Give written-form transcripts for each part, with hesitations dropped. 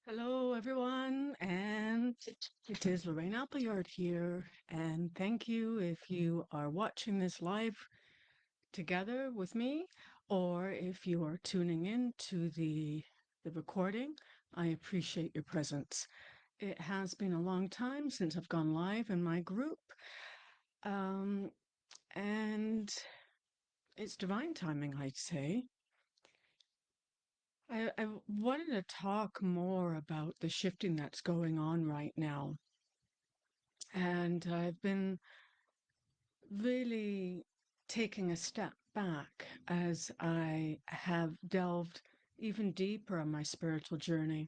Hello, everyone, and it is Lorraine Appleyard here. And thank you if you are watching this live together with me, or if you are tuning in to the recording. I appreciate your presence. It has been a long time since I've gone live in my group, um, and it's divine timing, I'd say. I wanted to talk more about the shifting that's going on right now. And I've been really taking a step back as I have delved even deeper on my spiritual journey.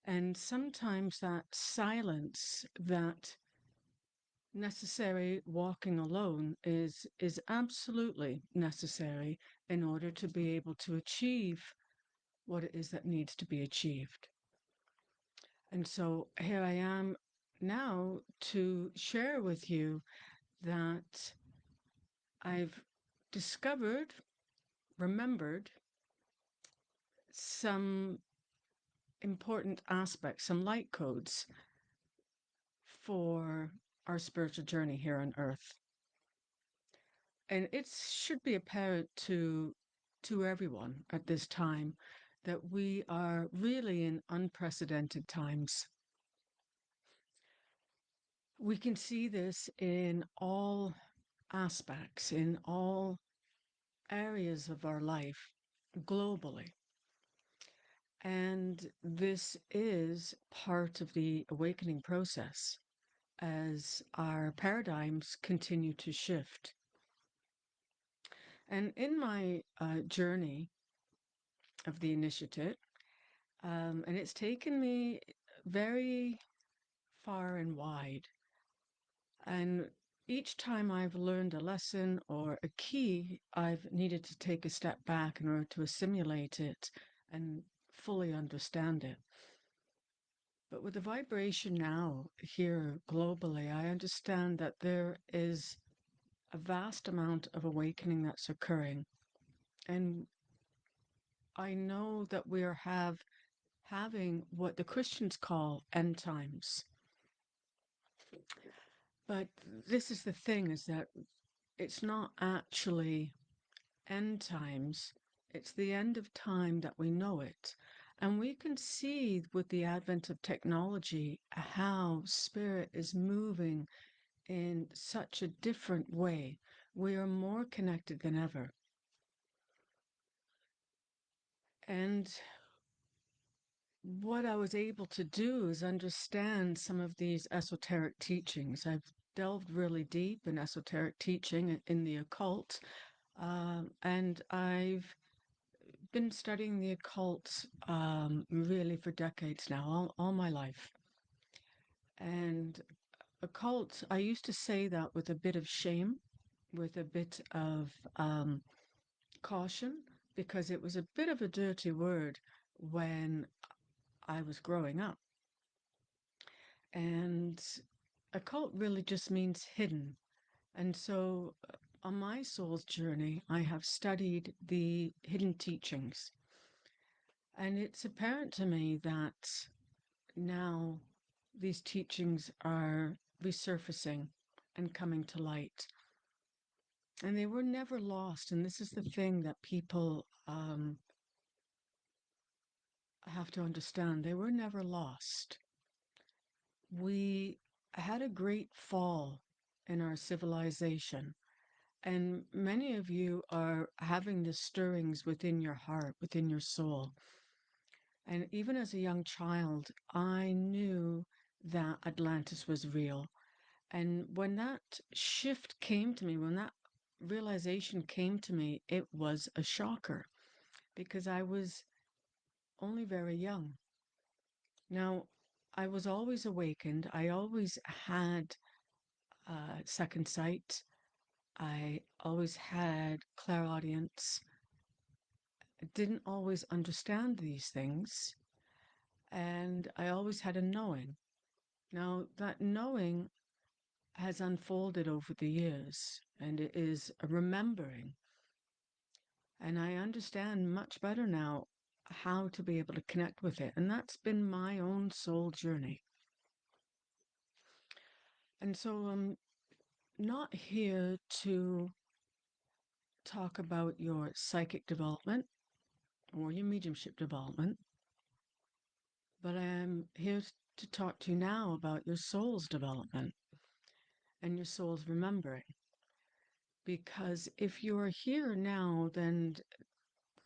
And sometimes that silence, that necessary walking alone is absolutely necessary in order to be able to achieve what it is that needs to be achieved. And so here I am now to share with you that I've discovered, remembered some important aspects, some light codes for our spiritual journey here on earth. And it should be apparent to everyone at this time that we are really in unprecedented times. We can see this in all aspects, in all areas of our life globally. And this is part of the awakening process as our paradigms continue to shift. And in my journey of the initiative, and it's taken me very far and wide. And each time I've learned a lesson or a key, I've needed to take a step back in order to assimilate it and fully understand it. But with the vibration now here globally, I understand that there is a vast amount of awakening that's occurring. And I know that we are having what the Christians call end times. But this is the thing, is that it's not actually end times. It's the end of time that we know it. And we can see with the advent of technology how spirit is moving in such a different way. We are more connected than ever. And what I was able to do is understand some of these esoteric teachings. I've delved really deep in esoteric teaching in the occult, and I've been studying the occult really for decades now, all my life. And occult, I used to say that with a bit of shame, with a bit of caution, because it was a bit of a dirty word when I was growing up. And occult really just means hidden. And so on my soul's journey, I have studied the hidden teachings. And it's apparent to me that now these teachings are resurfacing and coming to light. And they were never lost. And this is the thing that people have to understand. They were never lost. We had a great fall in our civilization. And many of you are having the stirrings within your heart, within your soul. And even as a young child, I knew that Atlantis was real. And when that shift came to me, when that realization came to me, it was a shocker because I was only very young. Now, I was always awakened. I always had second sight. I always had clairaudience. I didn't always understand these things. And I always had a knowing. Now, that knowing has unfolded over the years, and it is a remembering. And I understand much better now how to be able to connect with it. And that's been my own soul journey. And so I'm not here to talk about your psychic development or your mediumship development, but I am here to talk to you now about your soul's development and your soul's remembering. Because if you are here now, then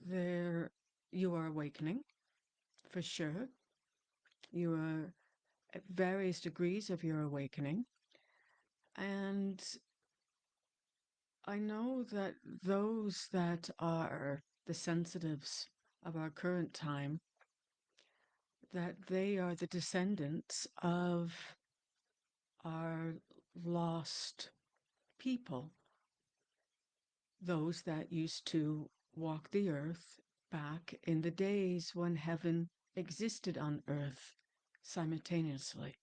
there you are awakening for sure. You are at various degrees of your awakening. And I know that those that are the sensitives of our current time, that they are the descendants of our lost people, those that used to walk the earth back in the days when heaven existed on earth simultaneously.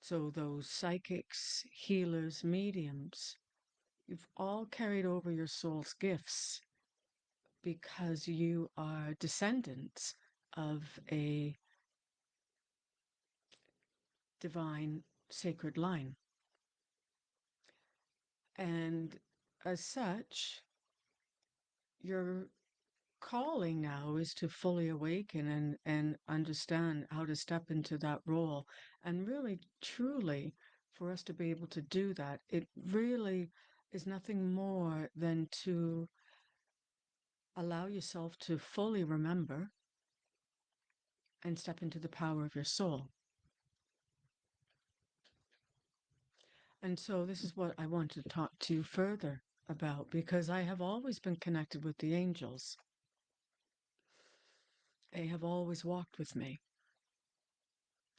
So those psychics, healers, mediums, you've all carried over your soul's gifts because you are descendants of a divine sacred line. And as such, your calling now is to fully awaken and understand how to step into that role. And really, truly, for us to be able to do that, it really is nothing more than to allow yourself to fully remember and step into the power of your soul. And so this is what I want to talk to you further about, because I have always been connected with the angels. They have always walked with me.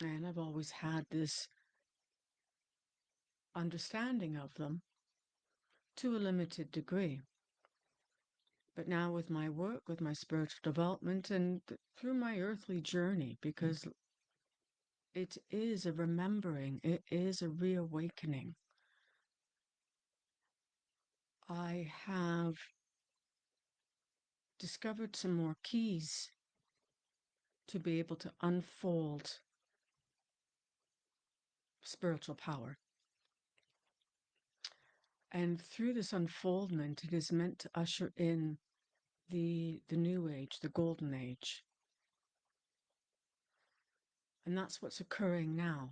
And I've always had this understanding of them to a limited degree. But now with my work, with my spiritual development, and through my earthly journey, because it is a remembering, it is a reawakening. I have discovered some more keys to be able to unfold spiritual power. And through this unfoldment, it is meant to usher in the new age, the golden age. And that's what's occurring now.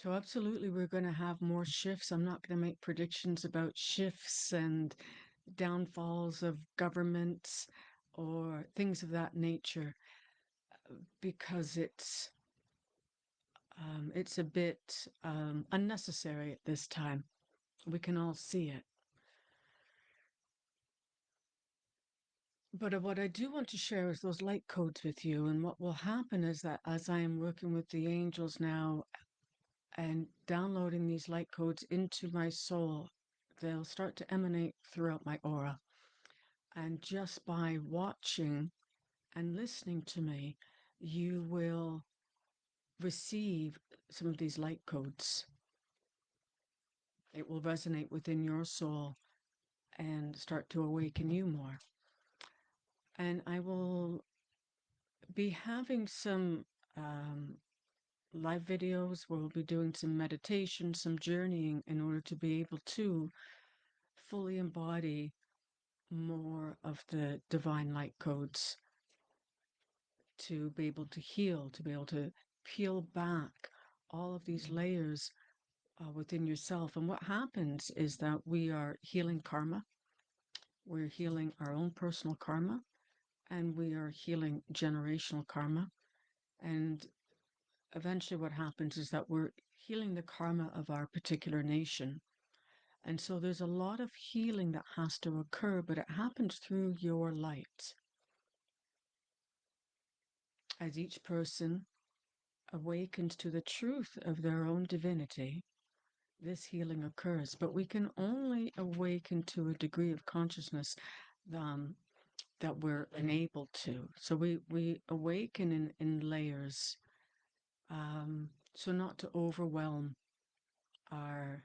So absolutely, we're going to have more shifts. I'm not going to make predictions about shifts and downfalls of governments or things of that nature, because it's a bit unnecessary at this time. We can all see it. But what I do want to share is those light codes with you. And what will happen is that as I am working with the angels now and downloading these light codes into my soul, they'll start to emanate throughout my aura. And just by watching and listening to me, you will receive some of these light codes. It will resonate within your soul and start to awaken you more. And I will be having some live videos where we'll be doing some meditation, some journeying in order to be able to fully embody more of the divine light codes, to be able to heal, to be able to peel back all of these layers within yourself. And what happens is that we are healing karma, we're healing our own personal karma, and we are healing generational karma. And eventually, what happens is that we're healing the karma of our particular nation. And so there's a lot of healing that has to occur, but it happens through your light. As each person awakens to the truth of their own divinity, this healing occurs. But we can only awaken to a degree of consciousness that we're enabled to. So we awaken in layers, so not to overwhelm our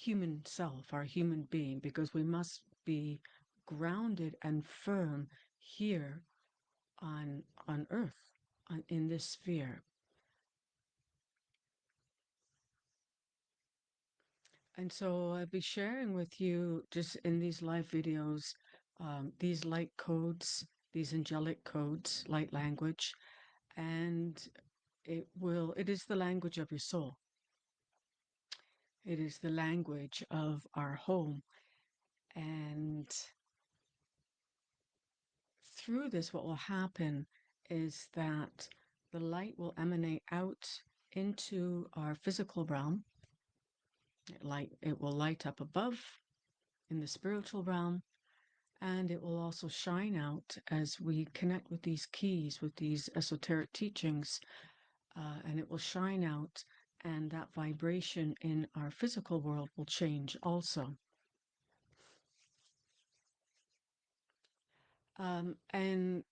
human self, our human being, because we must be grounded and firm here on Earth, in this sphere. And so I'll be sharing with you just in these live videos these light codes, these angelic codes, light language, and it is the language of your soul. It is the language of our home. And through this, what will happen is that the light will emanate out into our physical realm. It will light up above in the spiritual realm, and it will also shine out as we connect with these keys, with these esoteric teachings, and it will shine out, and that vibration in our physical world will change also. And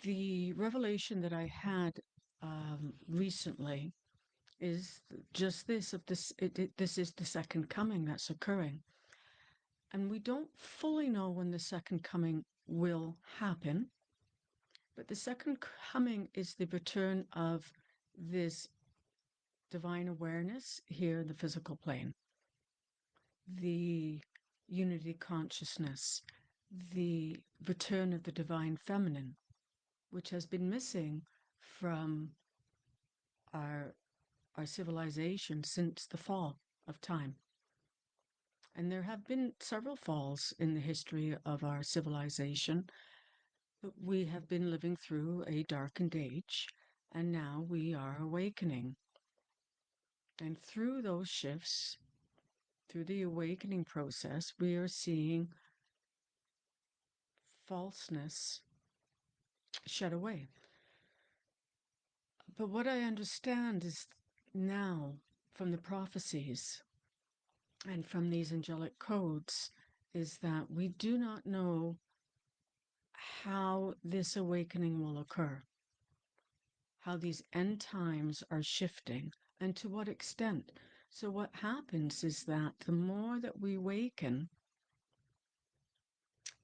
the revelation that I had recently is just this of this this is the second coming that's occurring, and we don't fully know when the second coming will happen, but the second coming is the return of this divine awareness here in the physical plane, the unity consciousness, the return of the divine feminine, which has been missing from our our civilization since the fall of time. And there have been several falls in the history of our civilization. But we have been living through a darkened age, and now we are awakening. And through those shifts, through the awakening process, we are seeing falseness shed away. But what I understand is now from the prophecies and from these angelic codes is that we do not know how this awakening will occur, how these end times are shifting, and to what extent. So, what happens is that the more that we awaken,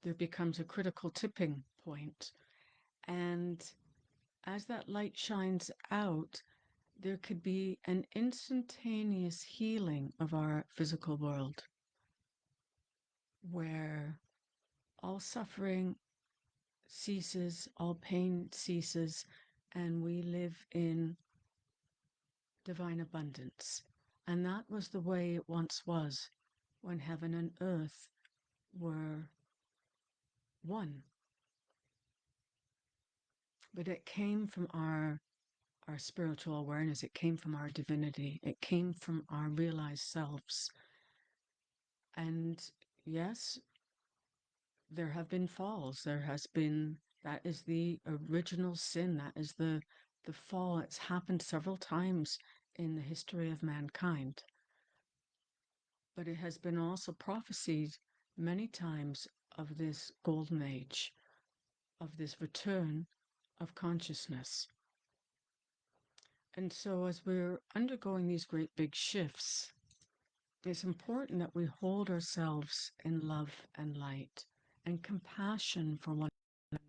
there becomes a critical tipping point. And as that light shines out, there could be an instantaneous healing of our physical world where all suffering ceases, all pain ceases, and we live in divine abundance. And that was the way it once was when heaven and earth were one. But it came from our spiritual awareness, it came from our divinity, it came from our realized selves. And yes, there have been falls. There has been, that is the original sin, that is the fall. It's happened several times in the history of mankind. But it has been also prophesied many times of this golden age, of this return of consciousness. And so, as we're undergoing these great big shifts, it's important that we hold ourselves in love and light and compassion for one another.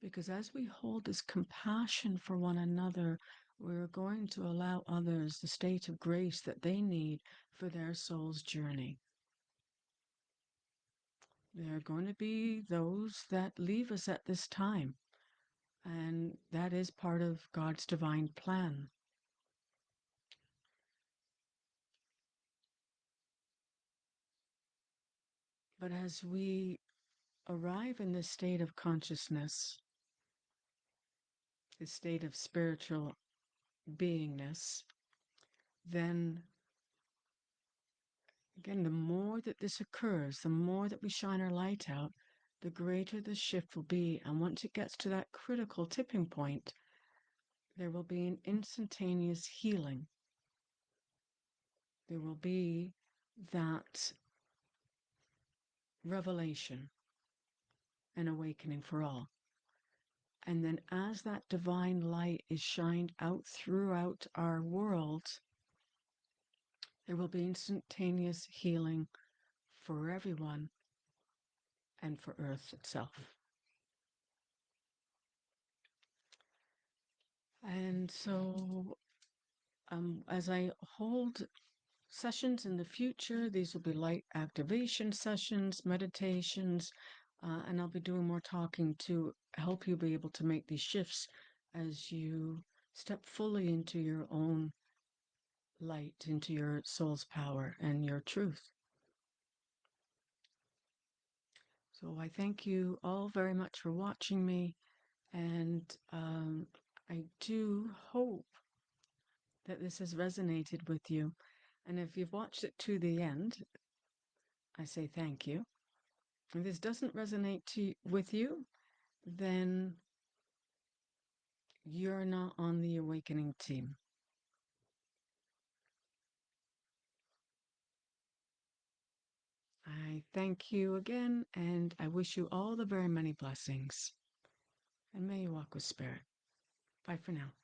Because as we hold this compassion for one another, we're going to allow others the state of grace that they need for their soul's journey. There are going to be those that leave us at this time, and that is part of God's divine plan. But as we arrive in this state of consciousness, this state of spiritual beingness, then again, the more that this occurs, the more that we shine our light out, the greater the shift will be. And once it gets to that critical tipping point, there will be an instantaneous healing. There will be that revelation and awakening for all. And then as that divine light is shined out throughout our world, There will be instantaneous healing for everyone and for Earth itself. And so, as I hold sessions in the future, these will be light activation sessions, meditations, and I'll be doing more talking to help you be able to make these shifts as you step fully into your own light, into your soul's power and your truth. So I thank you all very much for watching me, and I do hope that this has resonated with you. And if you've watched it to the end, I say thank you. If this doesn't resonate with you, then you're not on the awakening team. I thank you again, and I wish you all the very many blessings. And may you walk with spirit. Bye for now.